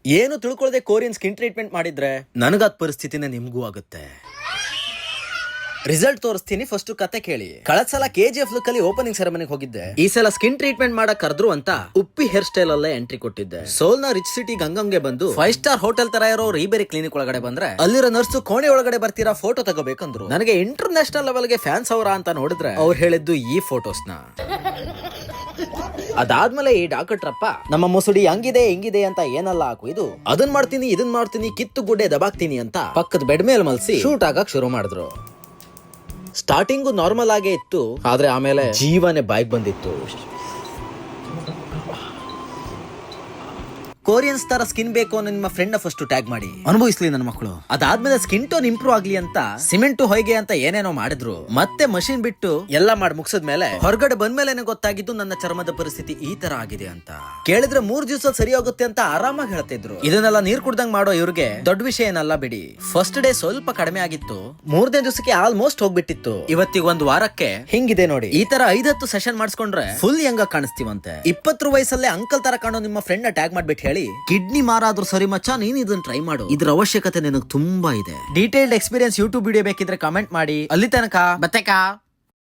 ಏನು ತಿಳ್ಕೊಳ್ಳದೆ Korean skin treatment ಮಾಡಿದ್ರೆ ನನಗಾದ ಪರಿಸ್ಥಿತಿನೇ ನಿಮ್ಗೂ ಆಗುತ್ತೆ. ರಿಸಲ್ಟ್ ತೋರಿಸ್ತೀನಿ, ಫಸ್ಟ್ ಕತೆ ಕೇಳಿ. ಕಳೆದ ಸಲ KGF ಲುಕ್ ಅಲ್ಲಿ ಓಪನಿಂಗ್ ಸೆರೆಮನಿಗೆ ಹೋಗಿದ್ದೆ. ಈ ಸಲ ಸ್ಕಿನ್ ಟ್ರೀಟ್ಮೆಂಟ್ ಮಾಡಕ್ ಕರೆದ್ರು ಅಂತ ಉಪ್ಪಿ ಹೇರ್ ಸ್ಟೈಲ್ ಅಲ್ಲೇ ಎಂಟ್ರಿ ಕೊಟ್ಟಿದ್ದೆ. ಸೋಲ್ ನ ರಿಚ್ ಸಿಟಿ ಗಂಗಂಗೆ ಬಂದು 5 ಸ್ಟಾರ್ ಹೋಟೆಲ್ ತರ ಇರೋ ರೀಬೇರಿ ಕ್ಲಿನಿಕ್ ಒಳಗಡೆ ಬಂದ್ರೆ ಅಲ್ಲಿರೋ ನರ್ಸು ಕೋಣೆ ಒಳಗಡೆ ಬರ್ತೀರಾ ಫೋಟೋ ತಗೋಬೇಕಂದ್ರು. ನನಗೆ ಇಂಟರ್ನ್ಯಾಷನಲ್ ಲೆವೆಲ್ ಗೆ ಫ್ಯಾನ್ಸ್ ಅವರ ಅಂತ ನೋಡಿದ್ರೆ ಅವ್ರು ಹೇಳಿದ್ದು ಈ ಫೋಟೋಸ್ನ. ಅದಾದ್ಮೇಲೆ ಈ ಡಾಕ್ಟ್ರಪ್ಪ ನಮ್ಮ ಮುಸುಡಿ ಹಂಗಿದೆ ಹಿಂಗಿದೆ ಅಂತ ಏನಲ್ಲ ಹಾಕು, ಇದು ಅದನ್ ಮಾಡ್ತೀನಿ ಕಿತ್ತು ಗುಡ್ಡೆ ದಬಾಕ್ತೀನಿ ಅಂತ ಪಕ್ಕದ ಬೆಡ್ ಮೇಲೆ ಮಲ್ಸಿ ಶೂಟ್ ಆಗಕ್ ಶುರು ಮಾಡಿದ್ರು. ಸ್ಟಾರ್ಟಿಂಗು ನಾರ್ಮಲ್ ಆಗೇ ಇತ್ತು, ಆದ್ರೆ ಆಮೇಲೆ ಜೀವನೇ ಬಾಯ್ಗೆ ಬಂದಿತ್ತು. ಕೊರಿಯನ್ಸ್ ತರ ಸ್ಕಿನ್ ಬೇಕು ಅನ್ನೋ ನಿಮ್ಮ ಫ್ರೆಂಡ್ ಫಸ್ಟ್ ಟ್ಯಾಗ್ ಮಾಡಿ ಅನುಭವಿಸ್ಲಿ ನನ್ನ ಮಕ್ಕಳು. ಅದಾದ್ಮೇಲೆ ಸ್ಕಿನ್ ಟೋನ್ ಇಂಪ್ರೂವ್ ಆಗ್ಲಿ ಅಂತ ಸಿಮೆಂಟ್ ಹೊಯ್ಗೆ ಅಂತ ಏನೇನೋ ಮಾಡಿದ್ರು. ಮತ್ತೆ ಮಷಿನ್ ಬಿಟ್ಟು ಎಲ್ಲ ಮಾಡಿ ಮುಗಿಸಿದ್ಮೇಲೆ ಹೊರಗಡೆ ಬಂದ್ಮೇಲೆ ಗೊತ್ತಾಗಿದ್ದು ನನ್ನ ಚರ್ಮದ ಪರಿಸ್ಥಿತಿ ಈ ತರ ಆಗಿದೆ ಅಂತ. ಕೇಳಿದ್ರೆ 3 ದಿವಸ ಸರಿ ಹೋಗುತ್ತೆ ಅಂತ ಆರಾಮಾಗಿ ಹೇಳ್ತಿದ್ರು. ಇದನ್ನೆಲ್ಲ ನೀರ್ ಕುಡ್ದಂಗ್ ಮಾಡೋ ಇವ್ರಿಗೆ ದೊಡ್ಡ ವಿಷಯ ಏನಲ್ಲ ಬಿಡಿ. ಫಸ್ಟ್ ಡೇ ಸ್ವಲ್ಪ ಕಡಿಮೆ ಆಗಿತ್ತು, 3ನೇ ದಿವಸಕ್ಕೆ ಆಲ್ಮೋಸ್ಟ್ ಹೋಗ್ಬಿಟ್ಟಿತ್ತು. ಇವತ್ತಿಗೆ 1 ವಾರಕ್ಕೆ ಹಿಂಗಿದೆ ನೋಡಿ. ಈ ತರ 5-10 ಸೆಷನ್ ಮಾಡಿಸ್ಕೊಂಡ್ರೆ ಫುಲ್ ಯಂಗ ಕಾಣಿಸ್ತೀವಂತೆ. 20 ವಯಸ್ಸಲ್ಲೇ ಅಂಕಲ್ ತರ ಕಾಣೋ ನಿಮ್ಮ ಫ್ರೆಂಡ್ ನ ಟ್ಯಾಗ್ ಮಾಡ್ಬಿಟ್ಟು ಹೇಳಿ, ಕಿಡ್ನಿ ಮಾರಾದ್ರೂ ಸರಿ ಮಚ್ಚ, ನೀನ್ ಇದನ್ನ ಟ್ರೈ ಮಾಡು, ಇದ್ರ ಅವಶ್ಯಕತೆ ನಿನಗೆ ತುಂಬಾ ಇದೆ. ಡೀಟೇಲ್ಡ್ ಎಕ್ಸ್ಪೀರಿಯನ್ಸ್ ಯೂಟ್ಯೂಬ್ ವಿಡಿಯೋ ಬೇಕಿದ್ರೆ ಕಾಮೆಂಟ್ ಮಾಡಿ. ಅಲ್ಲಿ ತನಕ ಬತ್ತೆಕಾ.